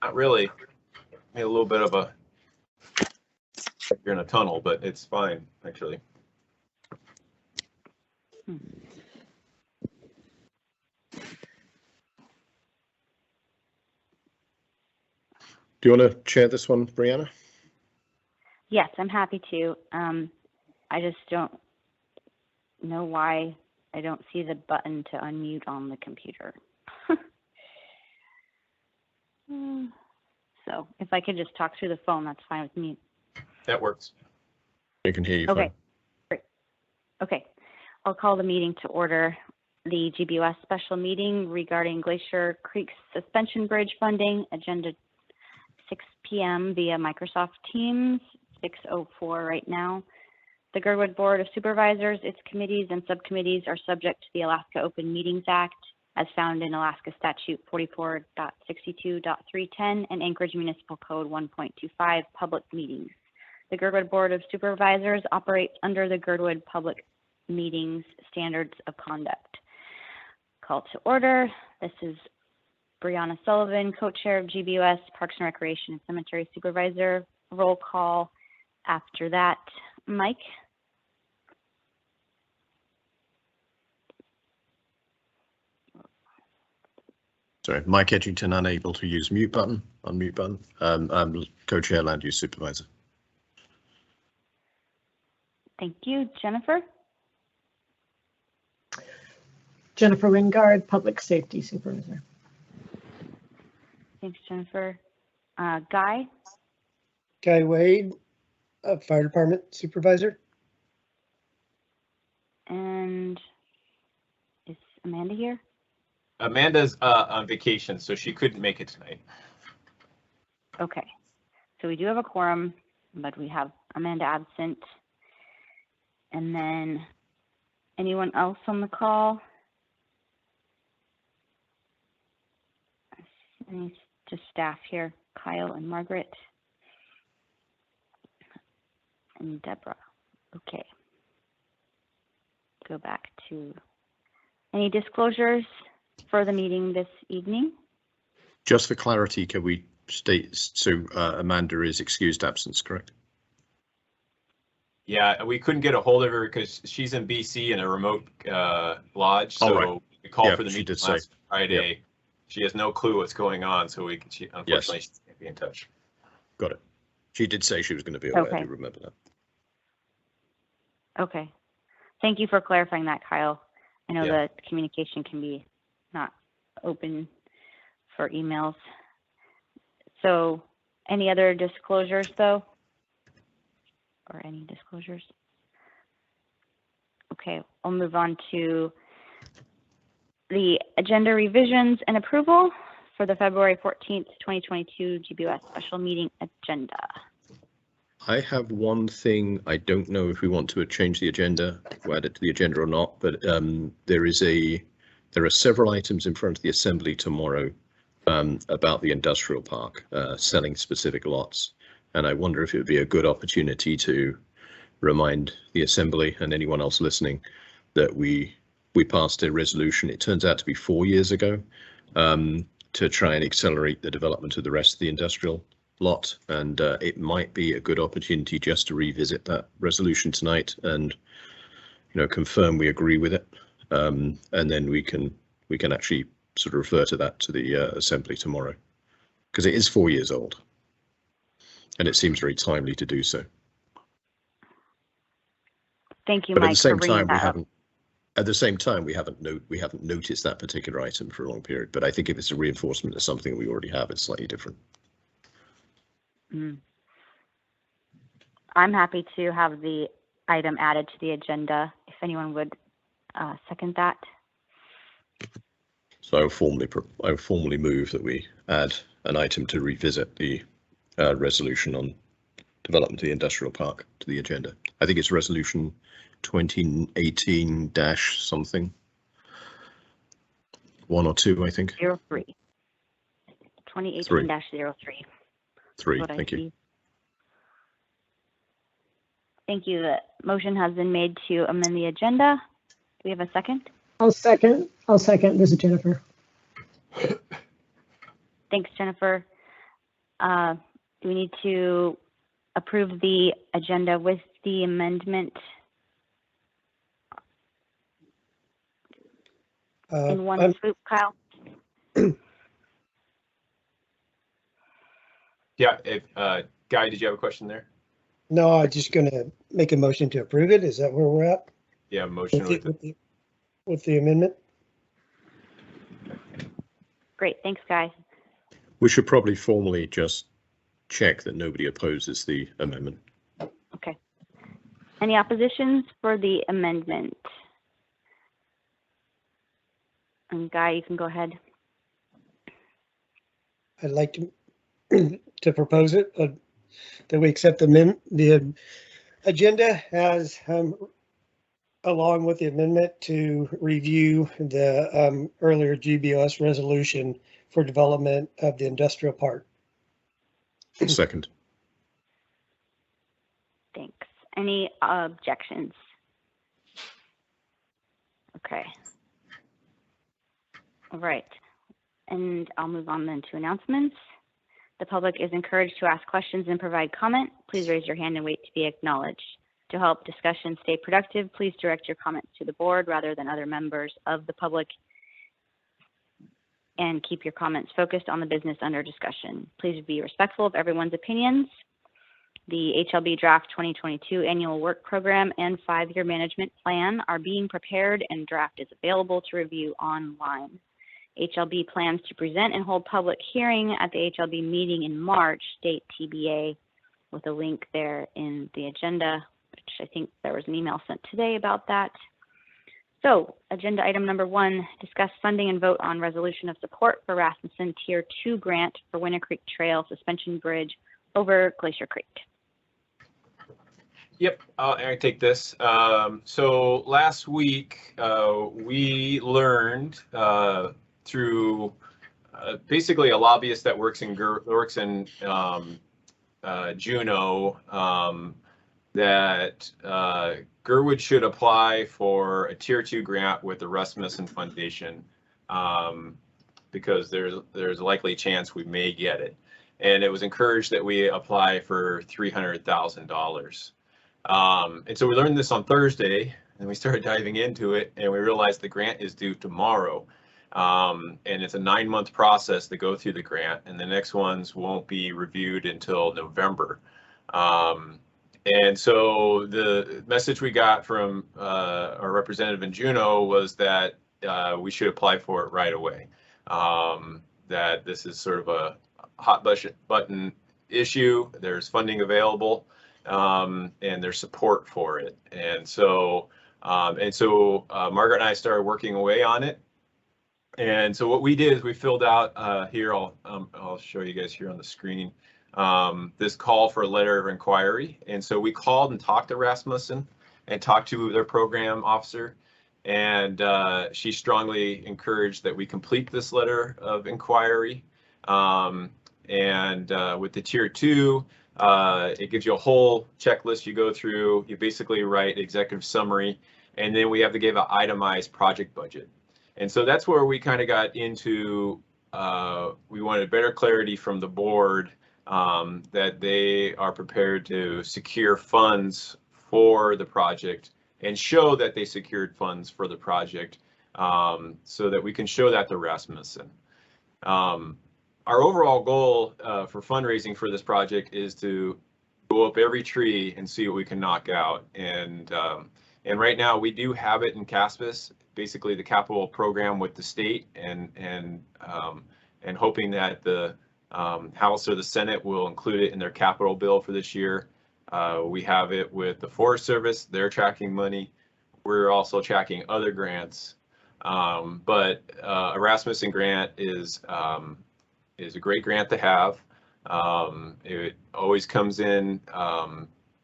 Not really. Maybe a little bit of a, you're in a tunnel, but it's fine, actually. Hmm. Do you want to chair this one, Brianna? Yes, I'm happy to. I just don't know why I don't see the button to unmute on the computer. So if I could just talk through the phone, that's fine with me. That works. I can hear you Okay, fine. great. Okay, I'll call the meeting to order. The GBUS special meeting regarding Glacier Creek Suspension Bridge funding, agenda 6 p.m. via Microsoft Teams, 6:04 right now. The Girdwood Board of Supervisors, its committees and subcommittees are subject to the Alaska Open Meetings Act as found in Alaska Statute 44.62.310 and Anchorage Municipal Code 1.25 public meetings. The Girdwood Board of Supervisors operates under the Girdwood Public Meetings Standards of Conduct. Call to order. This is Brianna Sullivan, co-chair of GBUS, Parks and Recreation and Cemetery Supervisor. Roll call after that. Mike? Sorry, Mike Edgington, unable to use mute button, unmute button. I'm co-chair land use supervisor. Thank you. Jennifer? Jennifer Wingard, Public Safety Supervisor. Thanks, Jennifer. Guy? Guy Wade, Fire Department Supervisor. And is Amanda here? Amanda's on vacation, so she couldn't make it tonight. Okay. So we do have a quorum, but we have Amanda absent. And then anyone else on the call? Any just staff here, Kyle and Margaret and Deborah. Okay. Go back to any disclosures for the meeting this evening? Just for clarity, can we state, so Amanda is excused absence, correct? Yeah, we couldn't get a hold of her because she's in BC in a remote lodge. So right. we called Yeah, for the she meeting did say. last Friday. Yep. She has no clue what's going on, so she unfortunately Yes. she can't be in touch. Got it. She did say she was going to be away. Okay. I do remember that. Okay. Thank you for clarifying that, Kyle. I know Yeah. that communication can be not open for emails. So any other disclosures though? Or any disclosures? Okay, I'll move on to the agenda revisions and approval for the February 14th, 2022 GBUS special meeting agenda. I have one thing. I don't know if we want to change the agenda, or add it to the agenda or not, but there are several items in front of the assembly tomorrow about the industrial park, selling specific lots. And I wonder if it would be a good opportunity to remind the assembly and anyone else listening that we passed a resolution, it turns out to be 4 years ago, to try and accelerate the development of the rest of the industrial lot. And it might be a good opportunity just to revisit that resolution tonight and, confirm we agree with it. And then we can actually sort of refer to that to the assembly tomorrow, because it is 4 years old. And it seems very timely to do so. Thank you, But Mike, at the same for bringing time, that up. we haven't noticed that particular item for a long period. But I think if it's a reinforcement of something that we already have, it's slightly different. I'm happy to have the item added to the agenda if anyone would second that. So I would formally move that we add an item to revisit the resolution on development of the industrial park to the agenda. I think it's resolution 2018- something. 1 or 2, I think. 03. 2018-03. 3, thank you. Thank you. The motion has been made to amend the agenda. Do we have a second? I'll second. This is Jennifer. Thanks, Jennifer. Do we need to approve the agenda with the amendment in one swoop, Kyle? Yeah, Guy, did you have a question there? No, I'm just gonna make a motion to approve it. Is that where we're at? Yeah, motion with With the amendment? Great, thanks, Guy. We should probably formally just check that nobody opposes the amendment. Okay. Any oppositions for the amendment? And Guy, you can go ahead. I'd like to propose it, that we accept the agenda as, along with the amendment to review the earlier GBOS resolution for development of the industrial park. Second. Thanks. Any objections? Okay. All right. And I'll move on then to announcements. The public is encouraged to ask questions and provide comment. Please raise your hand and wait to be acknowledged. To help discussion stay productive, please direct your comments to the board rather than other members of the public, and keep your comments focused on the business under discussion. Please be respectful of everyone's opinions. The HLB Draft 2022 Annual Work Program and 5-Year Management Plan are being prepared, and draft is available to review online. HLB plans to present and hold public hearing at the HLB meeting in March, date TBA, with a link there in the agenda, which I think there was an email sent today about that. So, agenda item number 1, discuss funding and vote on resolution of support for Rasmussen Tier 2 grant for Winter Creek Trail Suspension Bridge over Glacier Creek. Yep, I take this. So last week we learned through basically a lobbyist that works in Juneau that Gerwood should apply for a Tier 2 grant with the Rasmussen Foundation because there's a likely chance we may get it. And it was encouraged that we apply for $300,000. And so we learned this on Thursday, and we started diving into it, and we realized the grant is due tomorrow. And it's a 9-month process to go through the grant, and the next ones won't be reviewed until November. And so the message we got from our representative in Juneau was that we should apply for it right away. That this is sort of a hot button issue. There's funding available, and there's support for it. And so Margaret and I started working away on it. And so what we did is we filled out here. I'll show you guys here on the screen. This call for a letter of inquiry. And so we called and talked to Rasmussen and talked to their program officer. And she strongly encouraged that we complete this letter of inquiry. With the Tier 2, it gives you a whole checklist you go through. You basically write executive summary, and then we have to give an itemized project budget. And so that's where we kind of got into, we wanted better clarity from the board that they are prepared to secure funds for the project and show that they secured funds for the project so that we can show that to Rasmussen. Our overall goal for fundraising for this project is to go up every tree and see what we can knock out. And right now we do have it in Caspis, basically the capital program with the state, and hoping that the House or the Senate will include it in their capital bill for this year. We have it with the Forest Service. They're tracking money. We're also tracking other grants. But a Rasmussen grant is a great grant to have. It always comes in,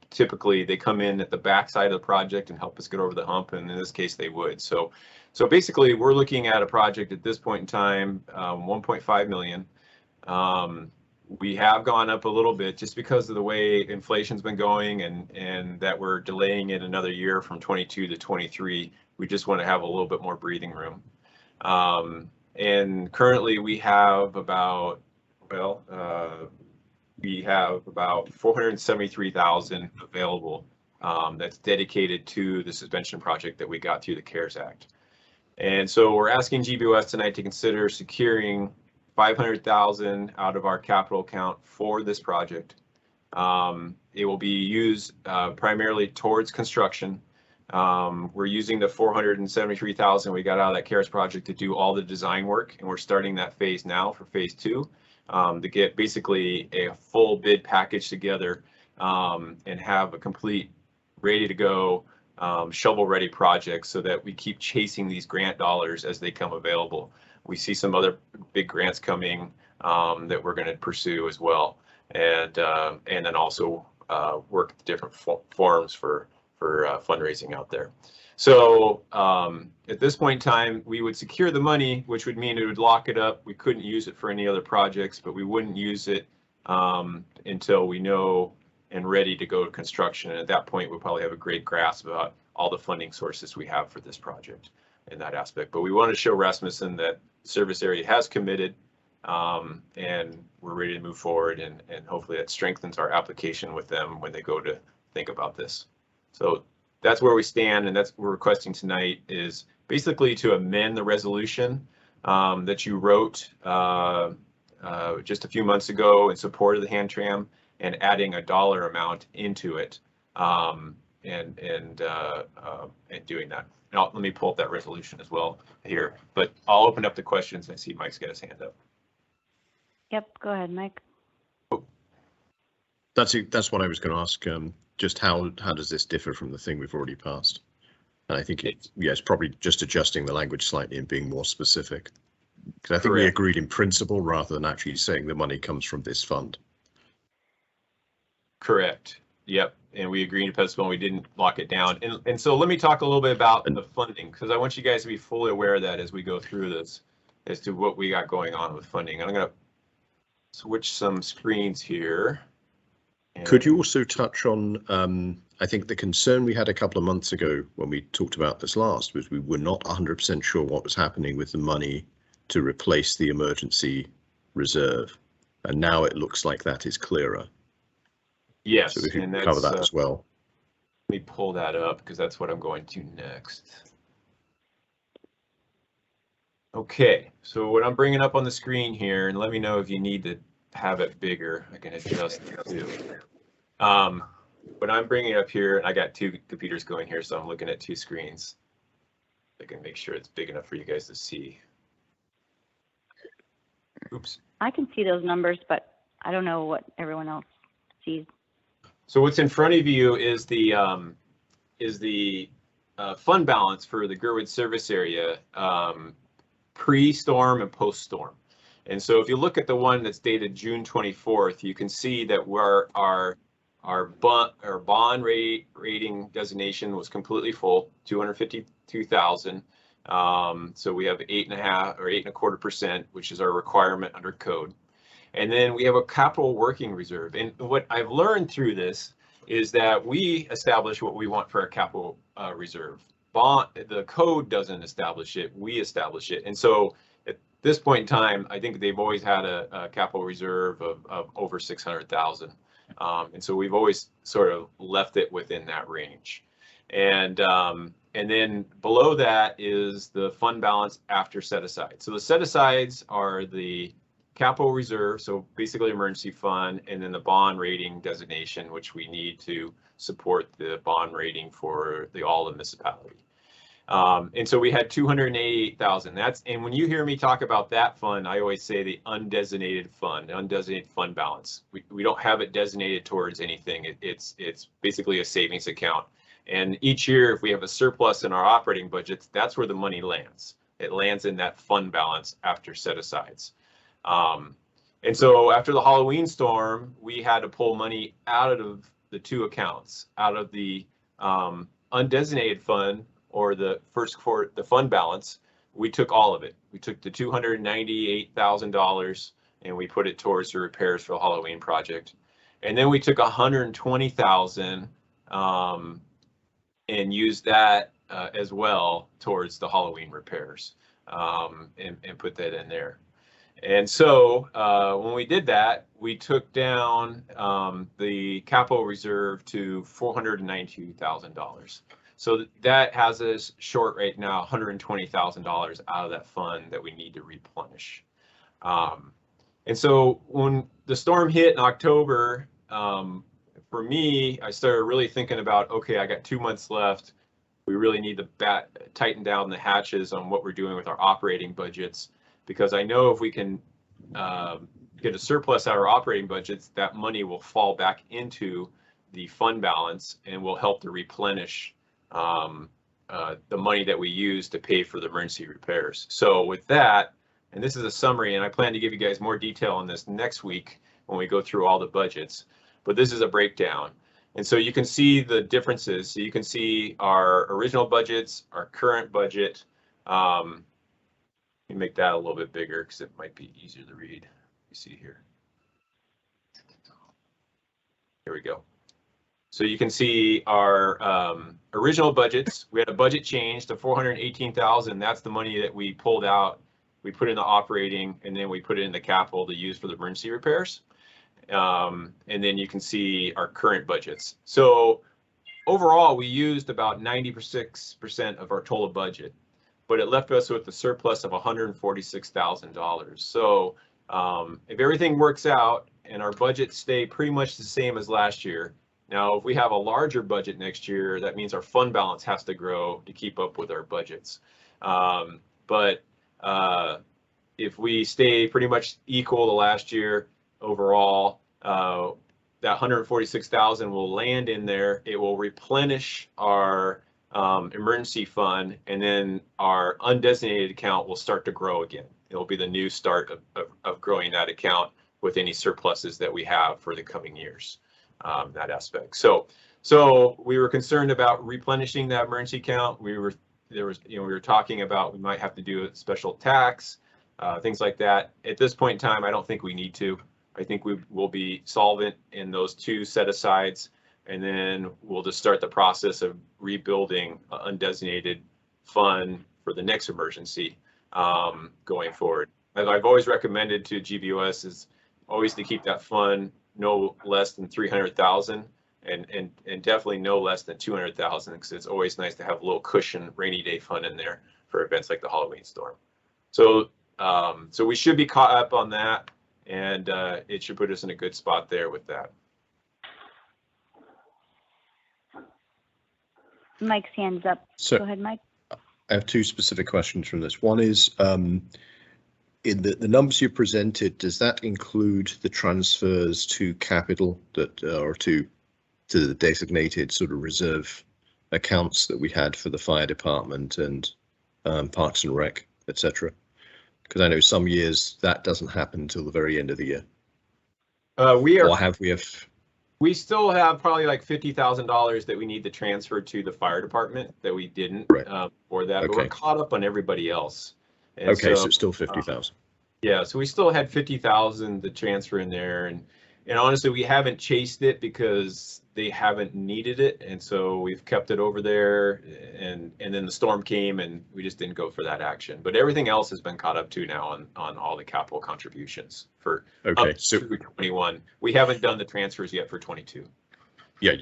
typically they come in at the backside of the project and help us get over the hump, and in this case they would. So basically we're looking at a project at this point in time, 1.5 million. We have gone up a little bit just because of the way inflation's been going, and that we're delaying it another year from 22 to 23. We just want to have a little bit more breathing room. And currently we have about, we have about 473,000 available that's dedicated to the suspension project that we got through the CARES Act. And so we're asking GBOS tonight to consider securing 500,000 out of our capital account for this project. It will be used primarily towards construction. We're using the 473,000 we got out of that CARES project to do all the design work, and we're starting that phase now for phase 2 to get basically a full bid package together and have a complete, ready to go, shovel-ready project so that we keep chasing these grant dollars as they come available. We see some other big grants coming that we're going to pursue as well, and then also work at different forums for fundraising out there. So at this point in time, we would secure the money, which would mean it would lock it up. We couldn't use it for any other projects, but we wouldn't use it until we know and ready to go to construction. And at that point, we'll probably have a great grasp about all the funding sources we have for this project in that aspect. But we want to show Rasmussen that the service area has committed and we're ready to move forward, and hopefully that strengthens our application with them when they go to think about this. So that's where we stand, and that's what we're requesting tonight, is basically to amend the resolution that you wrote just a few months ago in support of the hand tram, and adding a dollar amount into it, and doing that. And let me pull up that resolution as well here, but I'll open up the questions. I see Mike's got his hand up. Yep, go ahead, Mike. That's what I was going to ask. Just how does this differ from the thing we've already passed? And I think it's probably just adjusting the language slightly and being more specific. Because I think we agreed in principle rather than actually saying the money comes from this fund. Correct. Yep. And we agreed in principle and we didn't lock it down. And so let me talk a little bit about the funding, because I want you guys to be fully aware of that as we go through this, as to what we got going on with funding. And I'm going to switch some screens here. Could you also touch on, I think the concern we had a couple of months ago when we talked about this last was we were not 100% sure what was happening with the money to replace the emergency reserve. And now it looks like that is clearer. Yes. So if you can cover that as well. Let me pull that up because that's what I'm going to next. Okay, so what I'm bringing up on the screen here, and let me know if you need to have it bigger. I can adjust it too. But I'm bringing it up here, and I got two computers going here, so I'm looking at two screens. I can make sure it's big enough for you guys to see. Oops. I can see those numbers, but I don't know what everyone else sees. So what's in front of you is the fund balance for the Gerwood service area, pre-storm and post-storm. And so if you look at the one that's dated June 24th, you can see that our bond rating designation was completely full, 252,000. So we have 8.5 or 8.25%, which is our requirement under code. And then we have a capital working reserve. And what I've learned through this is that we establish what we want for our capital reserve. The code doesn't establish it, we establish it. And so at this point in time, I think they've always had a capital reserve of over 600,000. And so we've always sort of left it within that range. And then below that is the fund balance after set aside. So the set asides are the capital reserve, so basically emergency fund, and then the bond rating designation, which we need to support the bond rating for all the municipality. And so we had 288,000. And when you hear me talk about that fund, I always say the undesignated fund balance. We don't have it designated towards anything. It's basically a savings account. And each year, if we have a surplus in our operating budgets, that's where the money lands. It lands in that fund balance after set asides. And so after the Halloween storm, we had to pull money out of the two accounts, out of the undesignated fund, or the fund balance. We took all of it. We took the $298,000 and we put it towards the repairs for the Halloween project. And then we took $120,000 and used that as well towards the Halloween repairs, and put that in there. And so when we did that, we took down the capital reserve to $492,000. So that has us short right now $120,000 out of that fund that we need to replenish. And so when the storm hit in October, for me, I started really thinking about, okay, I got 2 months left. We really need to tighten down the hatches on what we're doing with our operating budgets, because I know if we can get a surplus out of our operating budgets, that money will fall back into the fund balance and will help to replenish the money that we use to pay for the emergency repairs. So with that, and this is a summary, and I plan to give you guys more detail on this next week when we go through all the budgets, but this is a breakdown. And so you can see the differences. So you can see our original budgets, our current budget. Let me make that a little bit bigger because it might be easier to read. You see here. Here we go. So you can see our original budgets. We had a budget change to $418,000. That's the money that we pulled out. We put in the operating, and then we put it in the capital to use for the emergency repairs. And then you can see our current budgets. So overall, we used about 96% of our total budget, but it left us with a surplus of $146,000. So if everything works out and our budgets stay pretty much the same as last year, now if we have a larger budget next year, that means our fund balance has to grow to keep up with our budgets. But if we stay pretty much equal to last year, overall, that 146,000 will land in there. It will replenish our emergency fund, and then our undesignated account will start to grow again. It will be the new start of growing that account with any surpluses that we have for the coming years, that aspect. So we were concerned about replenishing that emergency account. We were talking about we might have to do a special tax, things like that. At this point in time, I don't think we need to. I think we will be solvent in those two set-asides, and then we'll just start the process of rebuilding an undesignated fund for the next emergency going forward. As I've always recommended to GBOS is always to keep that fund no less than 300,000 and definitely no less than 200,000, because it's always nice to have a little cushion rainy day fund in there for events like the Halloween storm. So we should be caught up on that, and it should put us in a good spot there with that. Mike's hand's up. So go ahead, Mike. I have two specific questions from this. One is, in the numbers you presented, does that include the transfers to capital that or to the designated sort of reserve accounts that we had for the fire department and Parks and Rec, etc.? Because I know some years that doesn't happen until the very end of the year. We still have probably like $50,000 that we need to transfer to the fire department that we didn't for that. Okay. But we're caught up on everybody else. And okay, so it's still 50,000. Yeah, so we still had 50,000 to transfer in there, and honestly, we haven't chased it because they haven't needed it, and so we've kept it over there. And then the storm came, and we just didn't go for that action. But everything else has been caught up to now on all the capital contributions for so 21. We haven't done the transfers yet for 22. Yeah.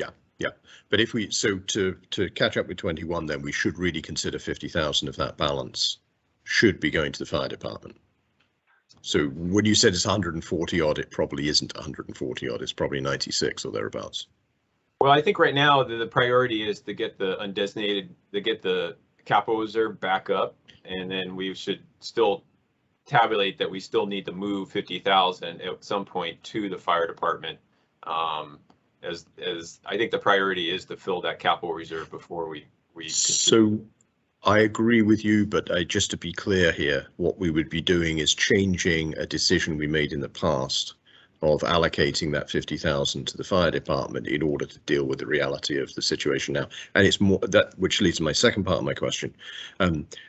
But if we to catch up with 21, then we should really consider 50,000 of that balance should be going to the fire department. So when you said it's 140 odd, it probably isn't 140 odd. It's probably 96 or thereabouts. Well, I think right now the priority is to get the undesignated, to get the capital reserve back up, and then we should still tabulate that we still need to move 50,000 at some point to the fire department. As I think the priority is to fill that capital reserve before we. So I agree with you, but just to be clear here, what we would be doing is changing a decision we made in the past of allocating that 50,000 to the fire department in order to deal with the reality of the situation now. And it's more that, which leads to my second part of my question.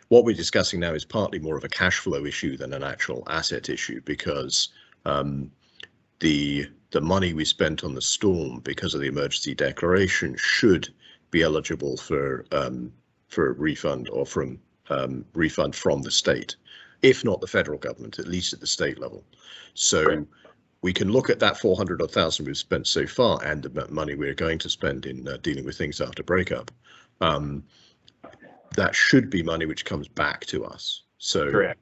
What we're discussing now is partly more of a cash flow issue than an actual asset issue, because the money we spent on the storm because of the emergency declaration should be eligible for refund or from refund from the state. if not the federal government, at least at the state level. So Right. we can look at that 400 or 1,000 we've spent so far and the money we're going to spend in dealing with things after breakup. That should be money which comes back to us. So Correct.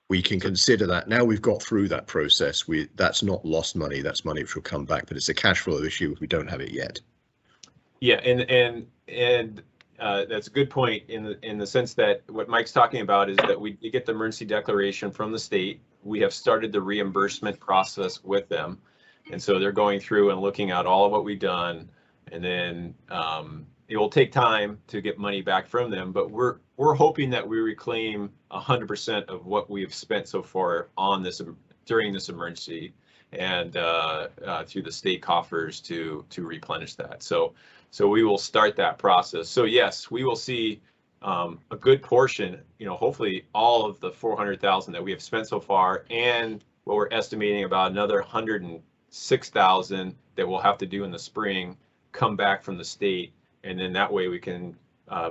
we can consider that. Now we've got through that process. That's not lost money. That's money which will come back, but it's a cash flow issue if we don't have it yet. Yeah, and that's a good point in the sense that what Mike's talking about is that we get the emergency declaration from the state. We have started the reimbursement process with them, and so they're going through and looking at all of what we've done, and then it will take time to get money back from them. But we're hoping that we reclaim 100% of what we have spent so far on this during this emergency, and through the state coffers to replenish that. So we will start that process. So yes, we will see a good portion, hopefully all of the 400,000 that we have spent so far, and what we're estimating about another 106,000 that we'll have to do in the spring, come back from the state, and then that way we can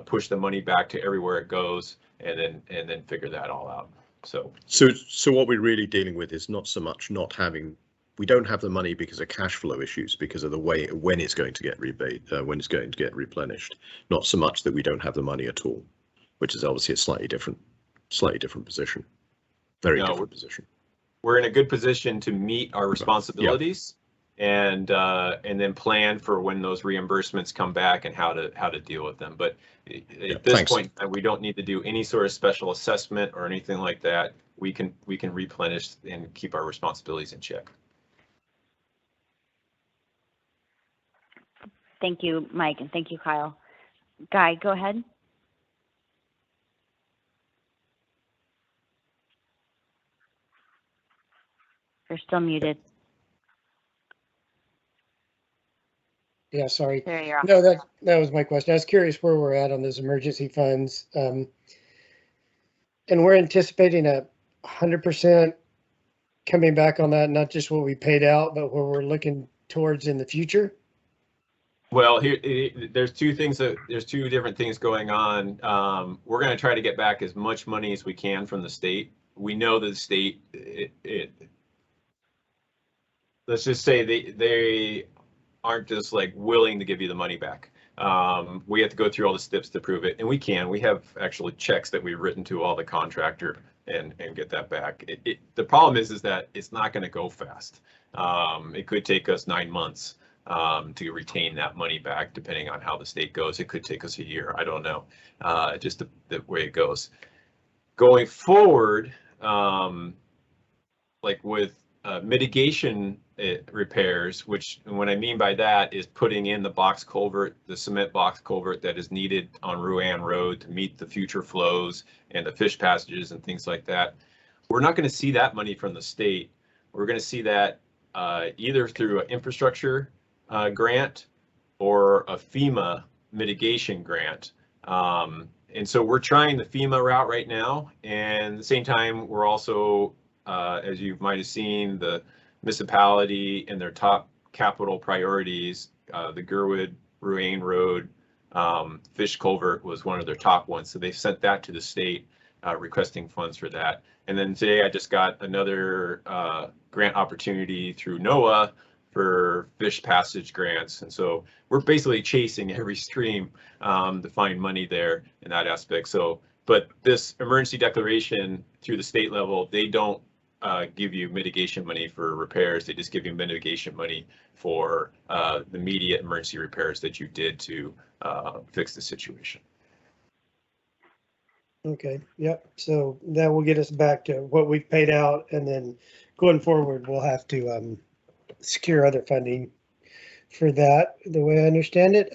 push the money back to everywhere it goes, and then figure that all out. So what we're really dealing with is not so much we don't have the money because of cash flow issues, because of the way when it's going to get when it's going to get replenished. Not so much that we don't have the money at all, which is obviously a slightly different position. Very different position. We're in a good position to meet our responsibilities, and then plan for when those reimbursements come back and how to deal with them. But at this point, we don't need to do any sort of special assessment or anything like that. We can replenish and keep our responsibilities in check. Thank you, Mike, and thank you, Kyle. Guy, go ahead. You're still muted. Yeah, sorry. There you are. No, that was my question. I was curious where we're at on those emergency funds. And we're anticipating 100% coming back on that, not just what we paid out, but what we're looking towards in the future. Well, there's two different things going on. We're going to try to get back as much money as we can from the state. We know that the state, let's just say they aren't just like willing to give you the money back. We have to go through all the steps to prove it, and we can. We have actually checks that we've written to all the contractor and get that back. The problem is that it's not going to go fast. It could take us 9 months. To retain that money back, depending on how the state goes. It could take us a year. I don't know, just the way it goes. Going forward, like with mitigation repairs, which what I mean by that is putting in the box culvert, the cement box culvert that is needed on Ruan Road to meet the future flows and the fish passages and things like that. We're not going to see that money from the state. We're going to see that either through an infrastructure grant or a FEMA mitigation grant. And so we're trying the FEMA route right now. And at the same time, we're also, as you might have seen, the municipality and their top capital priorities, the Gerwood, Ruan Road, fish culvert was one of their top ones. So they sent that to the state requesting funds for that. And then today I just got another grant opportunity through NOAA for fish passage grants. And so we're basically chasing every stream to find money there in that aspect. So, but this emergency declaration through the state level, they don't give you mitigation money for repairs. They just give you mitigation money for the immediate emergency repairs that you did to fix the situation. Okay, yep. So that will get us back to what we've paid out, and then going forward, we'll have to secure other funding for that, the way I understand it.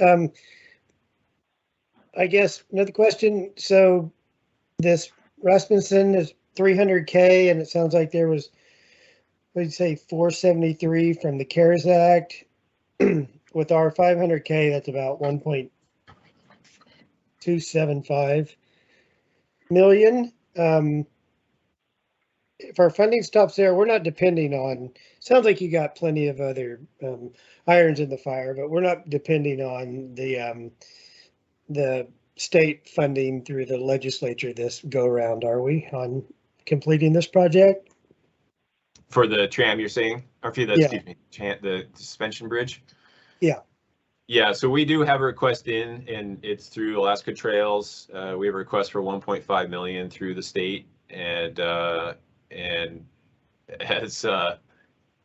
I guess another question. So this Rasmussen is 300K, and it sounds like there was, what did you say, 473 from the CARES Act. With our 500K, that's about 1.275 million. If our funding stops there, we're not depending on, sounds like you got plenty of other irons in the fire, but we're not depending on the state funding through the legislature this go around, are we, on completing this project? For the tram, you're saying, or for the, Yeah. excuse me, the suspension bridge? Yeah. Yeah, so we do have a request in, and it's through Alaska Trails. We have a request for 1.5 million through the state, and as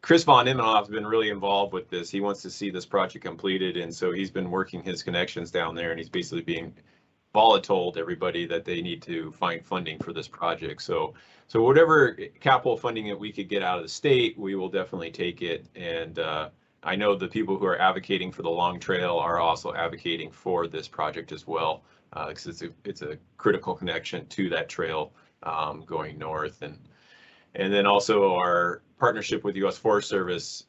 Chris Von Immenhoff has been really involved with this. He wants to see this project completed, and so he's been working his connections down there, and he's basically being volatold everybody that they need to find funding for this project. So whatever capital funding that we could get out of the state, we will definitely take it. And I know the people who are advocating for the long trail are also advocating for this project as well, because it's a critical connection to that trail going north. And then also our partnership with U.S. Forest Service,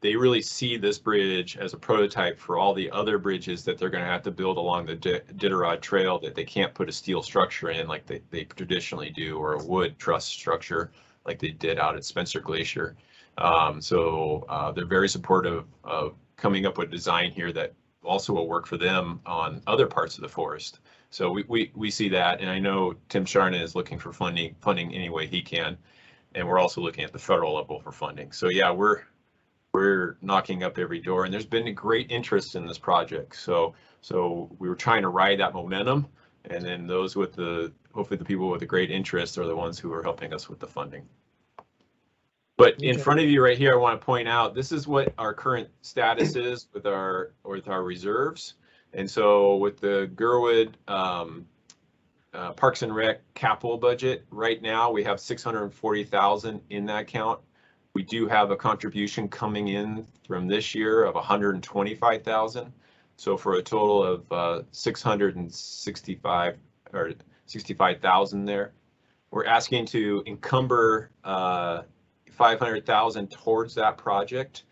they really see this bridge as a prototype for all the other bridges that they're going to have to build along the Iditarod Trail that they can't put a steel structure in like they traditionally do, or a wood truss structure like they did out at Spencer Glacier. So they're very supportive of coming up with design here that also will work for them on other parts of the forest. So we see that, and I know Tim Sharna is looking for funding any way he can, and we're also looking at the federal level for funding. So yeah, we're knocking up every door, and there's been a great interest in this project. So we were trying to ride that momentum, and then those with hopefully the people with the great interest are the ones who are helping us with the funding. But in front of you right here, I want to point out, this is what our current status is with our reserves. And so with the Gerwood Parks and Rec capital budget, right now we have 640,000 in that account. We do have a contribution coming in from this year of 125,000. So for a total of 665 or 65,000 there. We're asking to encumber 500,000 towards that project.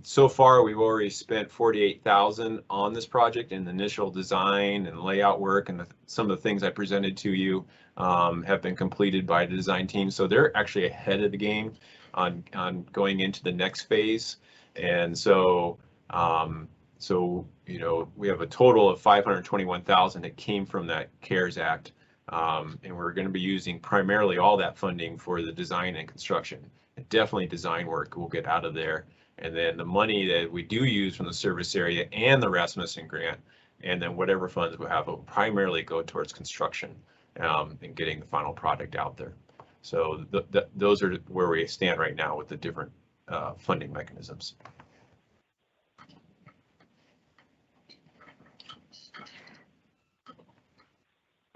So far, we've already spent 48,000 on this project in the initial design and layout work, and some of the things I presented to you have been completed by the design team. So they're actually ahead of the game on going into the next phase. And so, you know, we have a total of 521,000 that came from that CARES Act. And we're going to be using primarily all that funding for the design and construction. And definitely design work will get out of there. And then the money that we do use from the service area and the Rasmussen grant, and then whatever funds we have will primarily go towards construction and getting the final product out there. So those are where we stand right now with the different funding mechanisms.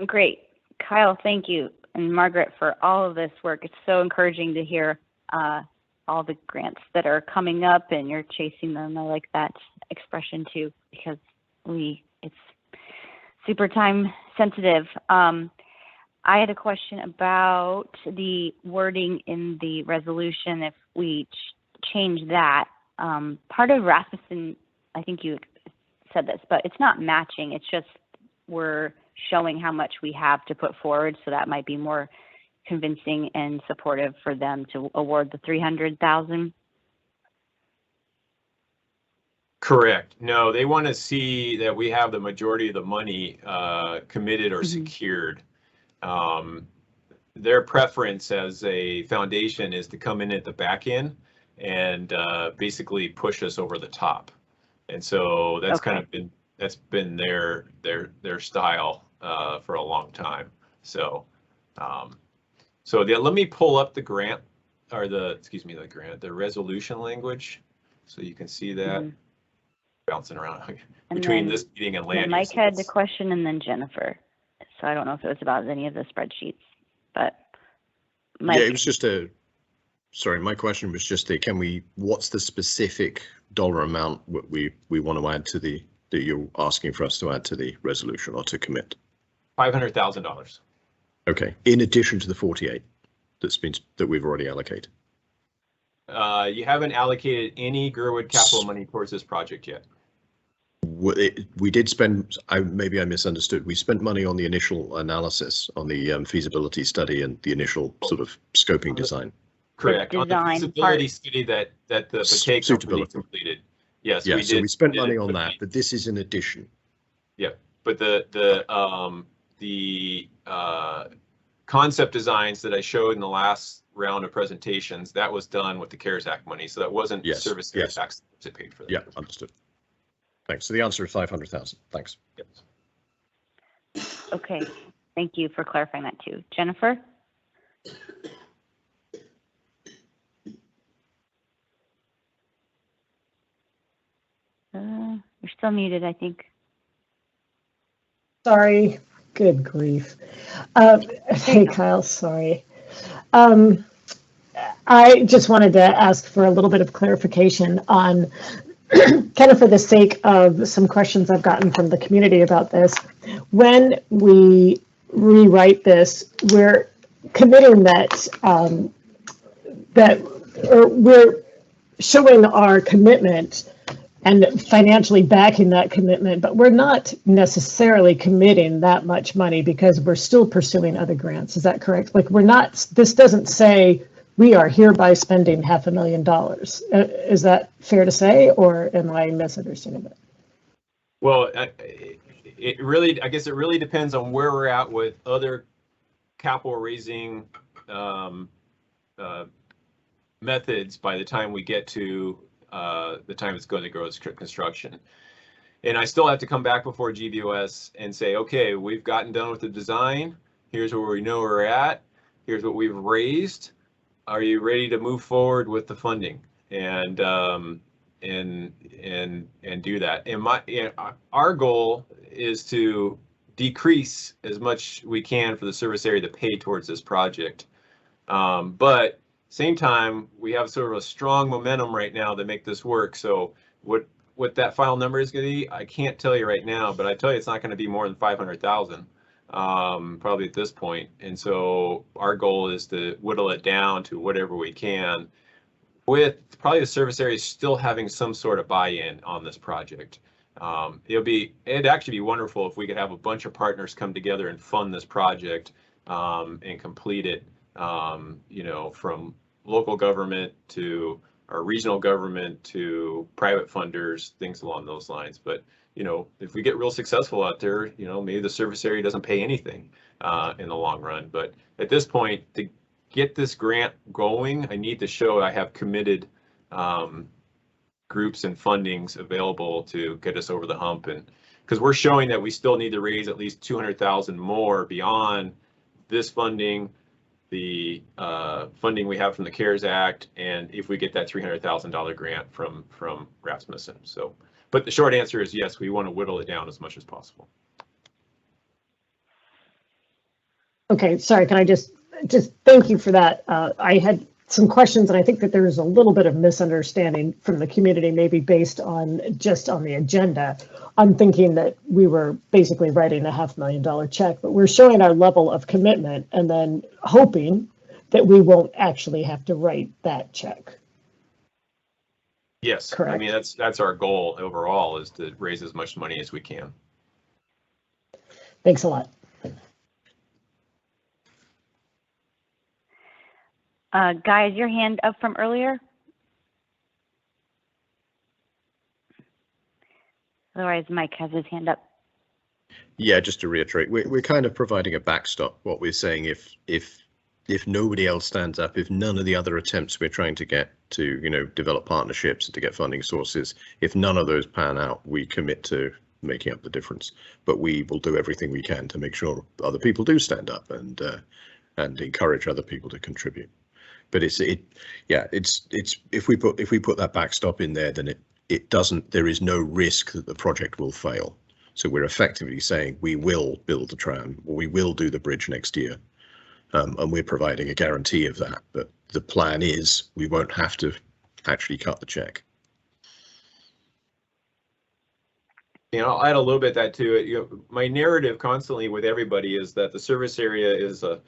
Great. Kyle, thank you. And Margaret, for all of this work. It's so encouraging to hear all the grants that are coming up and you're chasing them. I like that expression too, because it's super time sensitive. I had a question about the wording in the resolution. If we change that, part of Rasmussen, I think you said this, but it's not matching. It's just we're showing how much we have to put forward. So that might be more convincing and supportive for them to award the 300,000. Correct. No, they want to see that we have the majority of the money committed or secured. Their preference as a foundation is to come in at the back end and basically push us over the top. And so that's kind of been their style for a long time. So let me pull up the grant, or the resolution language, so you can see that bouncing around between this meeting and land. Mike had the question, and then Jennifer. So I don't know if it was about any of the spreadsheets, but Mike. Yeah, it was just sorry, my question was just what's the specific dollar amount we want to add to that you're asking for us to add to the resolution or to commit? $500,000. Okay, in addition to the 48 that we've already allocated. You haven't allocated any Gerwood capital money towards this project yet. We did spend, maybe I misunderstood. We spent money on the initial analysis, on the feasibility study and the initial sort of scoping design. Correct. On the feasibility study that the Patek company completed. Yes, yeah, so we spent money on that, but this is in addition. Yeah, but the concept designs that I showed in the last round of presentations, that was done with the CARES Act money. So that wasn't Yes, service area yes. tax that paid for that. Yeah, understood. Thanks. So the answer is 500,000. Thanks. Yes. Okay, thank you for clarifying that too. Jennifer? You're still muted, I think. Sorry, good grief. Hey, Kyle, sorry. I just wanted to ask for a little bit of clarification on, kind of for the sake of some questions I've gotten from the community about this. When we rewrite this, we're committing that, or we're showing our commitment and financially backing that commitment, but we're not necessarily committing that much money because we're still pursuing other grants. Is that correct? Like, we're not, this doesn't say we are hereby spending $500,000. Is that fair to say, or am I misunderstanding it? Well, it really, I guess it really depends on where we're at with other capital raising methods by the time we get to the time it's going to go to construction. And I still have to come back before GBOS and say, okay, we've gotten done with the design. Here's where we know we're at. Here's what we've raised. Are you ready to move forward with the funding and do that? And our goal is to decrease as much we can for the service area to pay towards this project. But same time, we have sort of a strong momentum right now to make this work. So what that final number is going to be, I can't tell you right now, but I tell you it's not going to be more than 500,000. Probably at this point. And so our goal is to whittle it down to whatever we can, with probably the service area still having some sort of buy-in on this project. It'd actually be wonderful if we could have a bunch of partners come together and fund this project and complete it, from local government to our regional government to private funders, things along those lines. But if we get real successful out there, maybe the service area doesn't pay anything in the long run. But at this point, to get this grant going, I need to show I have committed groups and fundings available to get us over the hump. And because we're showing that we still need to raise at least 200,000 more beyond this funding, the funding we have from the CARES Act, and if we get that $300,000 grant from Rasmussen. So. But the short answer is yes, we want to whittle it down as much as possible. Okay, sorry, can I just thank you for that. I had some questions, and I think that there's a little bit of misunderstanding from the community, maybe based on just on the agenda. I'm thinking that we were basically writing a $500,000 check, but we're showing our level of commitment and then hoping that we won't actually have to write that check. Yes, correct. I mean, that's our goal overall, is to raise as much money as we can. Thanks a lot. Guy, is your hand up from earlier? Otherwise, Mike has his hand up. Yeah, just to reiterate, we're kind of providing a backstop. What we're saying, if nobody else stands up, if none of the other attempts we're trying to get to, develop partnerships and to get funding sources, if none of those pan out, we commit to making up the difference. But we will do everything we can to make sure other people do stand up and encourage other people to contribute. But if we put that backstop in there, then there is no risk that the project will fail. So we're effectively saying we will build the tram, or we will do the bridge next year. And we're providing a guarantee of that. But the plan is we won't have to actually cut the check. I'll add a little bit that to it. My narrative constantly with everybody is that the service area is it's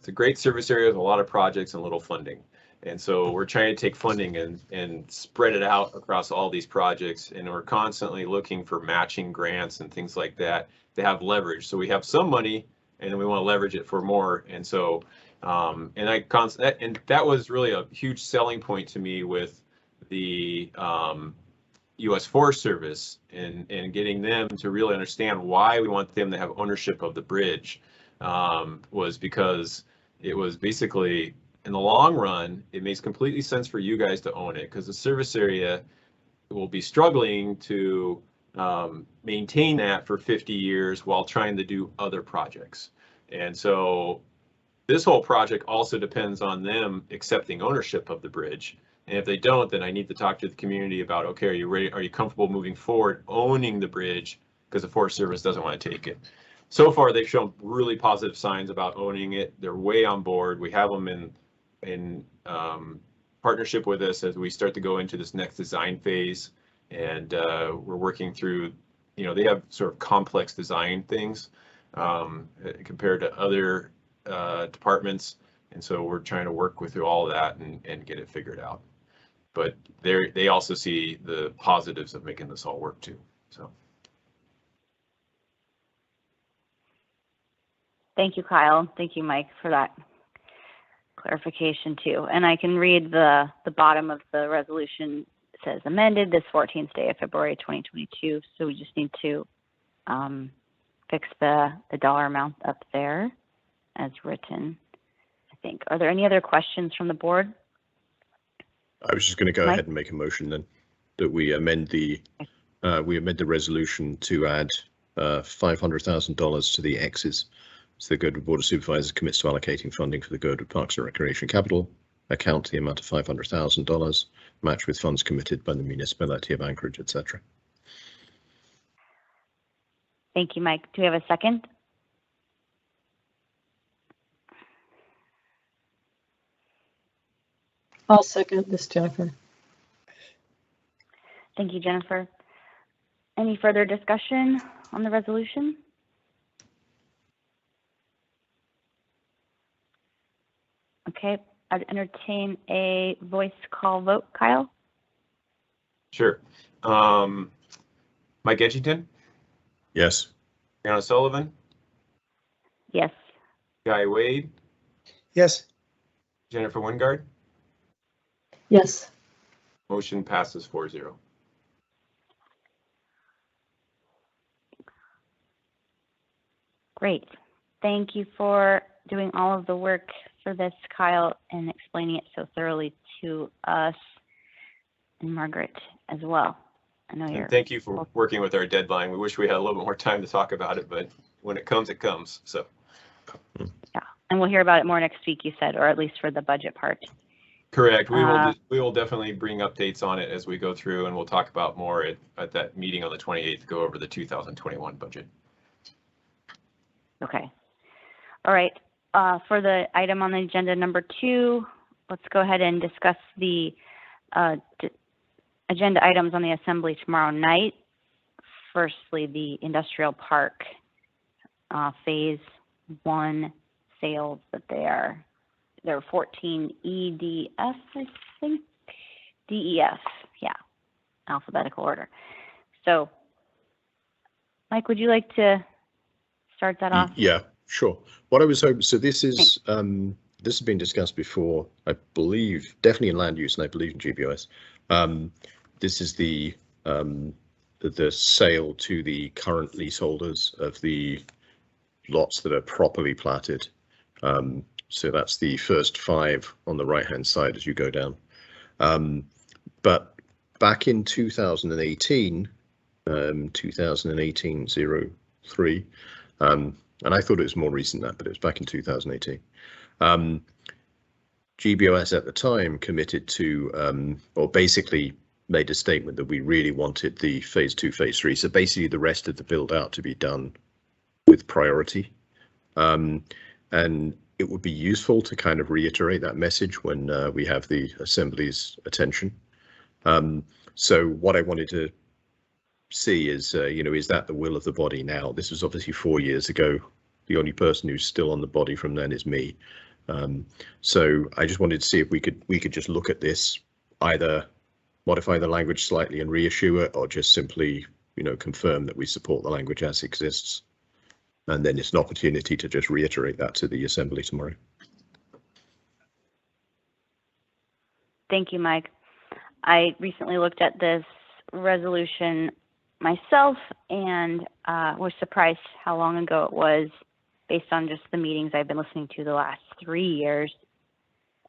a great service area with a lot of projects and little funding. And so we're trying to take funding and spread it out across all these projects. And we're constantly looking for matching grants and things like that to have leverage. So we have some money and then we want to leverage it for more. And so, and that was really a huge selling point to me with the U.S. Forest Service and getting them to really understand why we want them to have ownership of the bridge was because it was basically, in the long run, it makes completely sense for you guys to own it because the service area will be struggling to maintain that for 50 years while trying to do other projects. And so this whole project also depends on them accepting ownership of the bridge. And if they don't, then I need to talk to the community about, okay, are you ready? Are you comfortable moving forward, owning the bridge? Because the Forest Service doesn't want to take it. So far, they've shown really positive signs about owning it. They're way on board. We have them in partnership with us as we start to go into this next design phase. And we're working through, you know, they have sort of complex design things compared to other departments. And so we're trying to work with all of that and get it figured out. But they also see the positives of making this all work too. So. Thank you, Kyle. Thank you, Mike, for that clarification too. And I can read the bottom of the resolution. It says amended this 14th day of February 2022. So we just need to fix the dollar amount up there as written, I think. Are there any other questions from the board? I was just going to go Mike? ahead and make a motion then that we amend the resolution to add $500,000 to the X's. So the Girdwood Board of Supervisors commits to allocating funding for the Girdwood Parks and Recreation Capital account to the amount of $500,000, matched with funds committed by the municipality of Anchorage, etc. Thank you, Mike. Do we have a second? I'll second this, Jennifer. Thank you, Jennifer. Any further discussion on the resolution? Okay, I'd entertain a voice call vote. Kyle? Sure. Mike Edgington, Yes. Anna Sullivan, Yes. Guy Wade, Yes. Jennifer Wingard. Yes. Motion passes 4-0. Great. Thank you for doing all of the work for this, Kyle, and explaining it so thoroughly to us and Margaret as well. I know you're. And thank you for working with our deadline. We wish we had a little bit more time to talk about it, but when it comes, it comes. So. Yeah, and we'll hear about it more next week, you said, or at least for the budget part. Correct. We will definitely bring updates on it as we go through, and we'll talk about more at that meeting on the 28th, go over the 2021 budget. Okay. All right. For the item on the agenda number 2, let's go ahead and discuss the agenda items on the assembly tomorrow night. Firstly, the industrial park phase 1 sales that there are 14 EDF, I think. DEF, yeah, alphabetical order. So, Mike, would you like to start that off? Yeah, sure. What I was hoping, so this is this has been discussed before, I believe, definitely in land use, and I believe in GBOS. This is the sale to the current leaseholders of the lots that are properly platted. So that's the first 5 on the right-hand side as you go down. But back in 2018, 2018-03, and I thought it was more recent than that, but it was back in 2018. GBOS at the time committed to, or basically made a statement that we really wanted the phase 2, phase 3. So basically the rest of the build out to be done with priority. And it would be useful to kind of reiterate that message when we have the Assembly's attention. So what I wanted to see is, is that the will of the body now? This was obviously 4 years ago. The only person who's still on the body from then is me. So I just wanted to see if we could just look at this, either modify the language slightly and reissue it, or just simply, confirm that we support the language as exists. And then it's an opportunity to just reiterate that to the Assembly tomorrow. Thank you, Mike. I recently looked at this resolution myself and was surprised how long ago it was based on just the meetings I've been listening to the last 3 years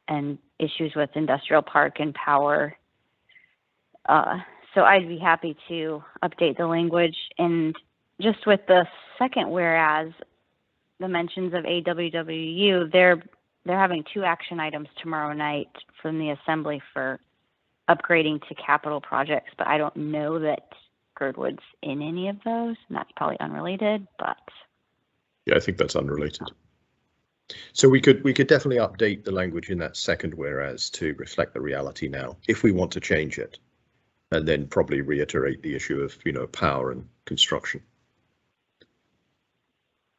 and issues with industrial park and power. So I'd be happy to update the language. And just with the second whereas, the mentions of AWWU, they're having 2 action items tomorrow night from the assembly for upgrading to capital projects, but I don't know that Girdwood's in any of those, and that's probably unrelated, but. Yeah, I think that's unrelated. So we could definitely update the language in that second whereas to reflect the reality now, if we want to change it, and then probably reiterate the issue of, you know, power and construction.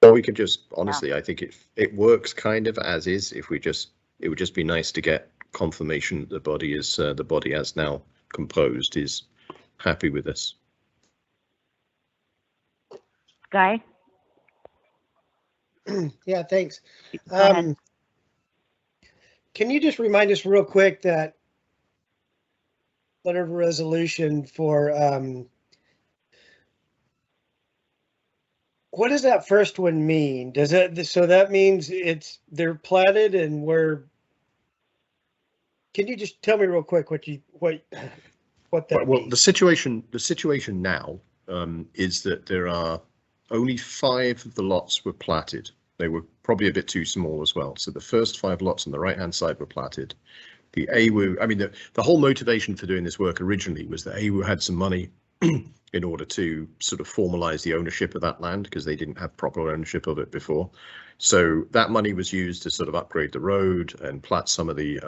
Or we could just, honestly, yeah. I think it works kind of as is. If we just, it would just be nice to get confirmation that the body as now composed is happy with this. Guy? Yeah, thanks. Can you just remind us real quick that letter of resolution for what does that first one mean? Does it, so that means they're platted and can you just tell me real quick what that well, means? the situation now is that there are only 5 of the lots were platted. They were probably a bit too small as well. So the first 5 lots on the right hand side were platted. The AWU, I mean, the whole motivation for doing this work originally was that AWU had some money in order to sort of formalize the ownership of that land because they didn't have proper ownership of it before. So that money was used to sort of upgrade the road and plat some of the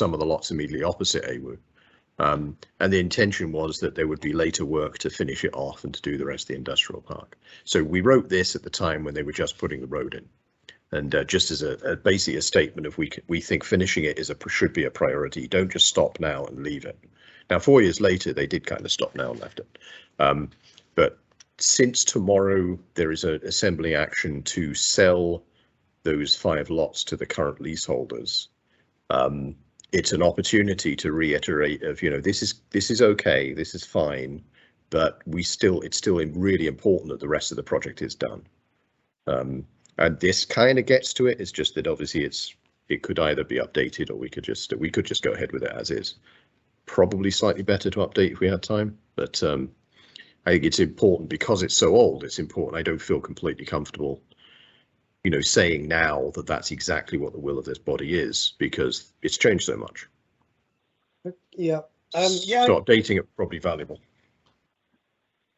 lots immediately opposite AWU. And the intention was that there would be later work to finish it off and to do the rest of the industrial park. So we wrote this at the time when they were just putting the road in. And just as basically a statement of we think finishing it should be a priority. Don't just stop now and leave it. Now, 4 years later, they did kind of stop now and left it. But since tomorrow, there is an assembly action to sell those 5 lots to the current leaseholders. It's an opportunity to reiterate of, you know, this is okay, this is fine, but it's still really important that the rest of the project is done. And this kind of gets to it. It's just that obviously it could either be updated or we could just go ahead with it as is. Probably slightly better to update if we had time, but I think it's important because it's so old. It's important. I don't feel completely comfortable, you know, saying now that that's exactly what the will of this body is because it's changed so much. Yeah. Yeah. So updating it probably valuable.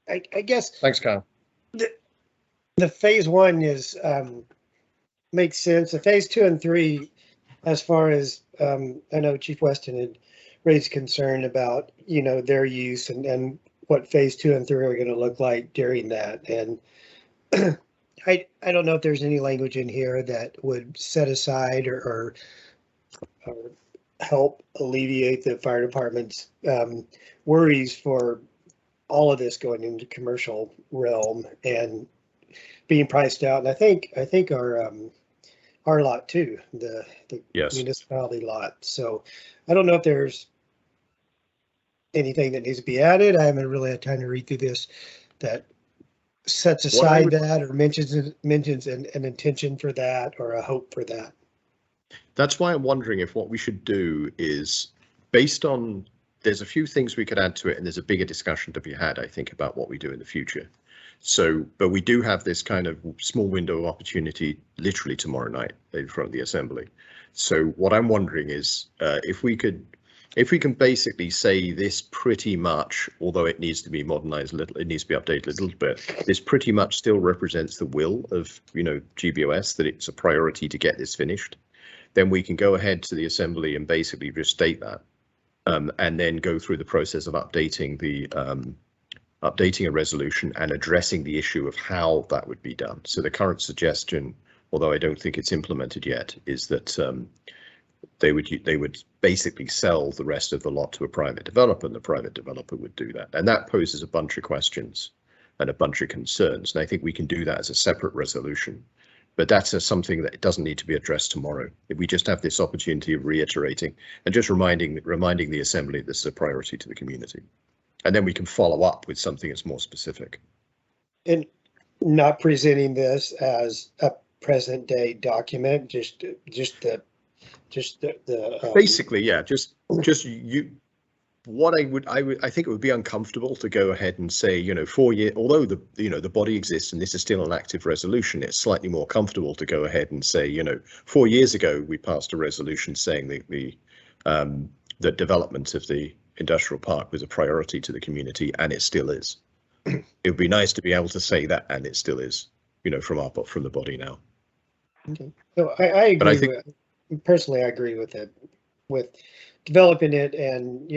I guess. Thanks, Kyle. The phase 1 is makes sense. The phase 2 and 3, as far as I know, Chief Weston had raised concern about, you know, their use and what phase 2 and 3 are going to look like during that. And I don't know if there's any language in here that would set aside or help alleviate the fire department's worries for all of this going into commercial realm and being priced out. And I think our lot too, the yes. Municipality lot. So I don't know if there's anything that needs to be added. I haven't really had time to read through this that sets aside that or mentions an intention for that or a hope for that. That's why I'm wondering if what we should do is based on, there's a few things we could add to it and there's a bigger discussion to be had, I think, about what we do in the future. So, but we do have this kind of small window of opportunity literally tomorrow night in front of the assembly. So what I'm wondering is if we can basically say this pretty much, although it needs to be modernized a little, it needs to be updated a little bit, this pretty much still represents the will of, you know, GBOS, that it's a priority to get this finished, then we can go ahead to the assembly and basically just state that and then go through the process of updating a resolution and addressing the issue of how that would be done. So the current suggestion, although I don't think it's implemented yet, is that they would basically sell the rest of the lot to a private developer, and the private developer would do that. And that poses a bunch of questions and a bunch of concerns. And I think we can do that as a separate resolution. But that's something that doesn't need to be addressed tomorrow. If we just have this opportunity of reiterating and just reminding the assembly this is a priority to the community. And then we can follow up with something that's more specific. And not presenting this as a present day document, just the Basically, yeah, just you. What I think it would be uncomfortable to go ahead and say, 4 years, although the body exists and this is still an active resolution, it's slightly more comfortable to go ahead and say, 4 years ago we passed a resolution saying the development of the industrial park was a priority to the community, and it still is. It would be nice to be able to say that, and it still is, from the body now. Okay. So I agree. But I think, personally, I agree with it, with developing it and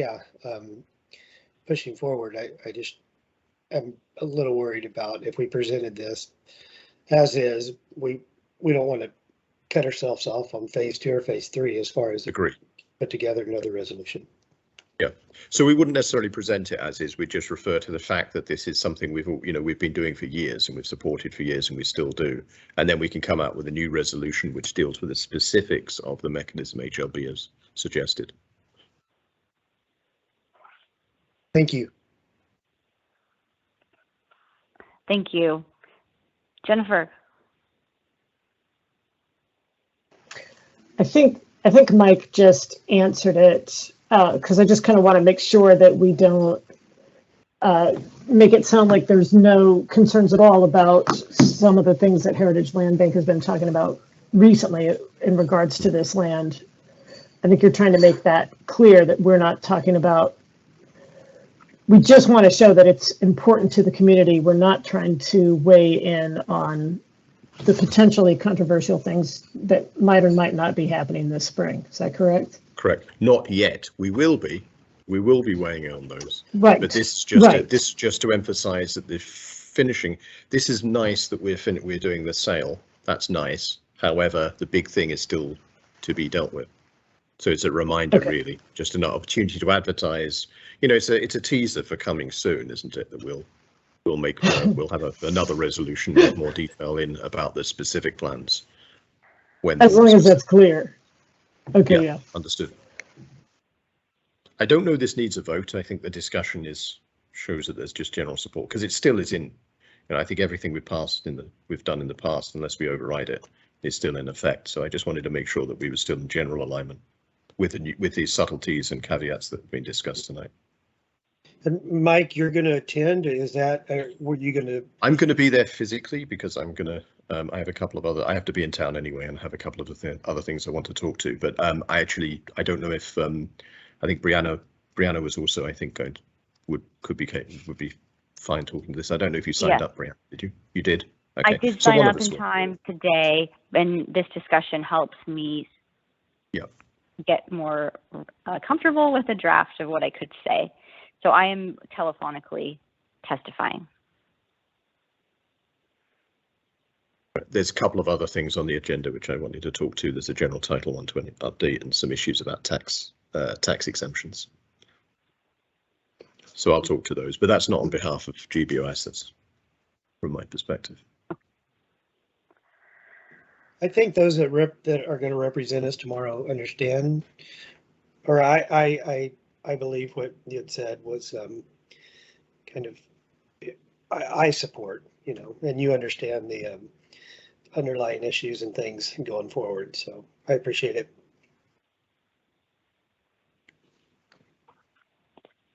pushing forward. I'm a little worried about if we presented this as is, we don't want to cut ourselves off on phase 2 or phase 3 as far as agree. Put together another resolution. Yeah, so we wouldn't necessarily present it as is. We just refer to the fact that this is something we've been doing for years and we've supported for years and we still do. And then we can come out with a new resolution which deals with the specifics of the mechanism HLB has suggested. Thank you. Thank you. Jennifer. I think Mike just answered it, because I just kind of want to make sure that we don't make it sound like there's no concerns at all about some of the things that Heritage Land Bank has been talking about recently in regards to this land. I think you're trying to make that clear that we're not talking about, we just want to show that it's important to the community. We're not trying to weigh in on the potentially controversial things that might or might not be happening this spring. Is that correct? Correct. Not yet. We will be weighing in on those. Right. But this is just to emphasize that the finishing. This is nice that we're doing the sale. That's nice. However, the big thing is still to be dealt with. So it's a reminder, really, just an opportunity to advertise. It's a teaser for coming soon, isn't it? That we'll have another resolution with more detail in about the specific plans. As long as that's clear. Okay, yeah. Understood. I don't know this needs a vote. I think the discussion shows that there's just general support because it still is in. I think everything we've done in the past, unless we override it, is still in effect. So I just wanted to make sure that we were still in general alignment with these subtleties and caveats that have been discussed tonight. And Mike, you're going to attend. Is that? Were you going to? I'm going to be there physically because I'm going to. I have a couple of I have to be in town anyway, and have a couple of other things I want to talk to. But I don't know if I think Brianna was also would be fine talking to this. I don't know if you signed up, Brianna. Did you? You did. Okay. I did sign up in time today, and this discussion helps me get more comfortable with the draft of what I could say. So I am telephonically testifying. There's a couple of other things on the agenda which I wanted to talk to. There's a general Title 120 update and some issues about tax exemptions. So I'll talk to those, but that's not on behalf of GBOS. That's from my perspective. I think those that are going to represent us tomorrow understand, or I believe what you had said was kind of I support, and you understand the underlying issues and things going forward. So I appreciate it.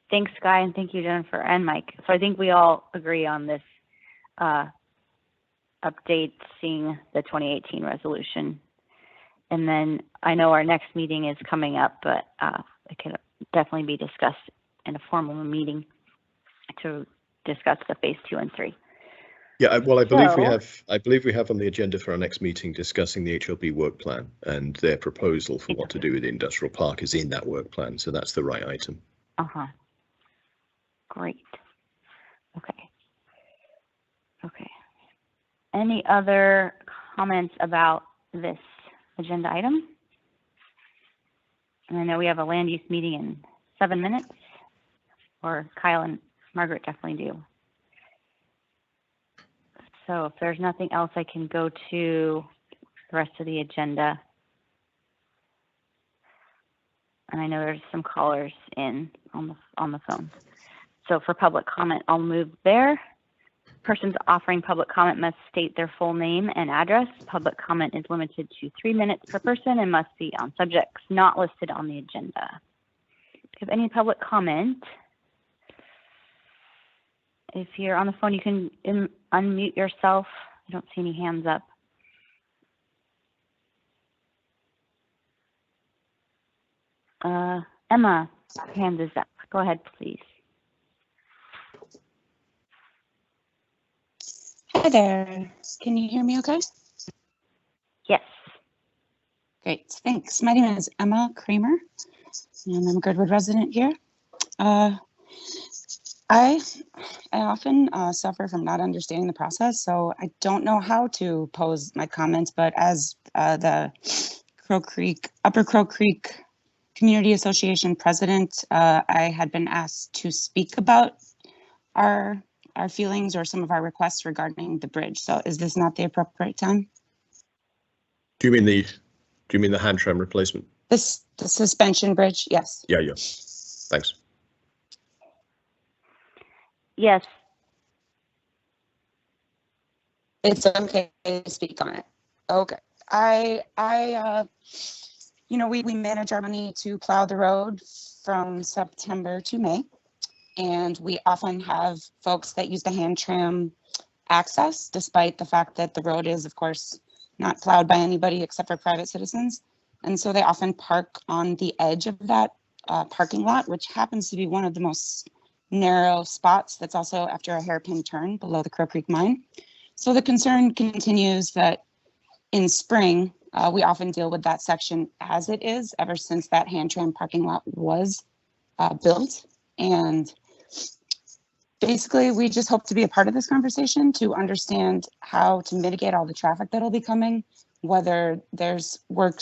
Thanks, Guy, and thank you, Jennifer and Mike. So I think we all agree on this update, seeing the 2018 resolution. And then I know our next meeting is coming up, but it can definitely be discussed in a formal meeting to discuss the phase 2 and 3. Yeah, well, I believe we have on the agenda for our next meeting discussing the HLB work plan, and their proposal for what to do with the industrial park is in that work plan. So that's the right item. Great. Okay. Any other comments about this agenda item? And I know we have a land use meeting in 7 minutes, or Kyle and Margaret definitely do. So if there's nothing else, I can go to the rest of the agenda. And I know there's some callers in on the phone. So for public comment, I'll move there. Persons offering public comment must state their full name and address. Public comment is limited to 3 minutes per person and must be on subjects not listed on the agenda. If you have any public comment, if you're on the phone, you can unmute yourself. I don't see any hands up. Emma, your hand is up. Go ahead, please. Hi there. Can you hear me okay? Yes. Great, thanks. My name is Emma Kramer, and I'm a Girdwood resident here. I often suffer from not understanding the process, so I don't know how to pose my comments, but as the Upper Crow Creek Community Association president, I had been asked to speak about our feelings or some of our requests regarding the bridge. So is this not the appropriate time? Do you mean the hand tram replacement? The suspension bridge, yes. Yeah. Thanks. Yes. It's okay to speak on it. Okay. We manage our money to plow the road from September to May. And we often have folks that use the hand tram access, despite the fact that the road is, of course, not plowed by anybody except for private citizens. And so they often park on the edge of that parking lot, which happens to be one of the most narrow spots that's also after a hairpin turn below the Crow Creek mine. So the concern continues that in spring, we often deal with that section as it is ever since that hand tram parking lot was built. And basically, we just hope to be a part of this conversation to understand how to mitigate all the traffic that'll be coming, whether there's work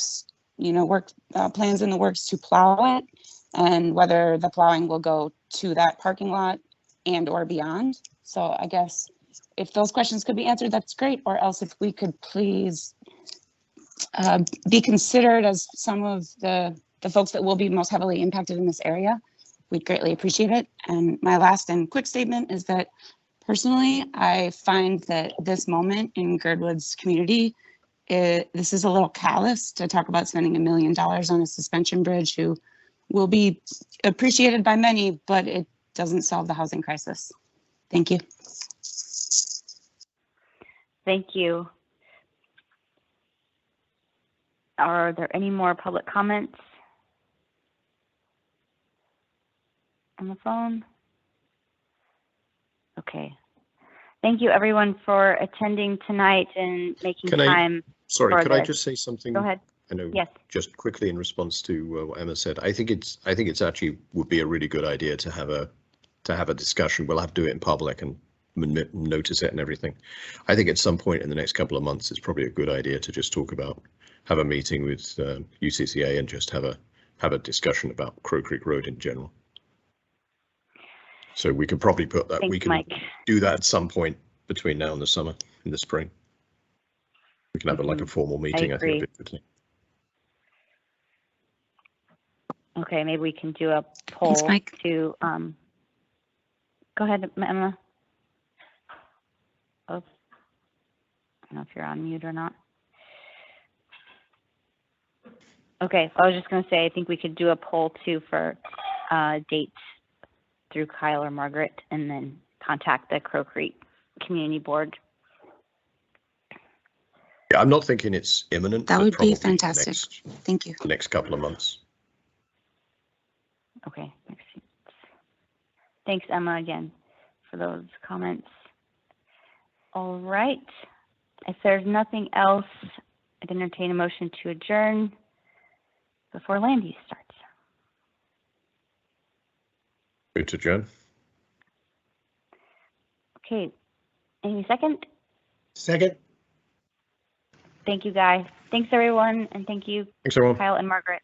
plans in the works to plow it, and whether the plowing will go to that parking lot and or beyond. So I guess if those questions could be answered, that's great. Or else if we could please be considered as some of the folks that will be most heavily impacted in this area, we'd greatly appreciate it. And my last and quick statement is that personally, I find that this moment in Girdwood's community, this is a little callous to talk about spending $1 million on a suspension bridge who will be appreciated by many, but it doesn't solve the housing crisis. Thank you. Thank you. Are there any more public comments on the phone? Okay. Thank you everyone for attending tonight and making time. Sorry, could I just say something? Go ahead. I know. Yes. Just quickly in response to what Emma said, I think it's actually would be a really good idea to have a discussion. We'll have to do it in public and notice it and everything. I think at some point in the next couple of months, it's probably a good idea to just have a meeting with UCCA and just have a discussion about Crow Creek Road in general. So we can probably put that. Thanks, we can Mike. do that at some point between now and the summer, in the spring. We can have a formal meeting. I think. Okay, maybe we can do a poll. Thanks, Mike. To go ahead, Emma. Oh, I don't know if you're on mute or not. Okay, I was just going to say I think we could do a poll too for dates through Kyle or Margaret, and then contact the Crow Creek Community Board. Yeah, I'm not thinking it's imminent. That would be fantastic. Thank you. The next couple of months. Okay. Thanks, Emma, again, for those comments. All right. If there's nothing else, I'd entertain a motion to adjourn before land use starts. Good to adjourn. Okay. Any second? Second. Thank you, guys. Thanks, everyone. And thank you, Thanks, everyone. Kyle and Margaret.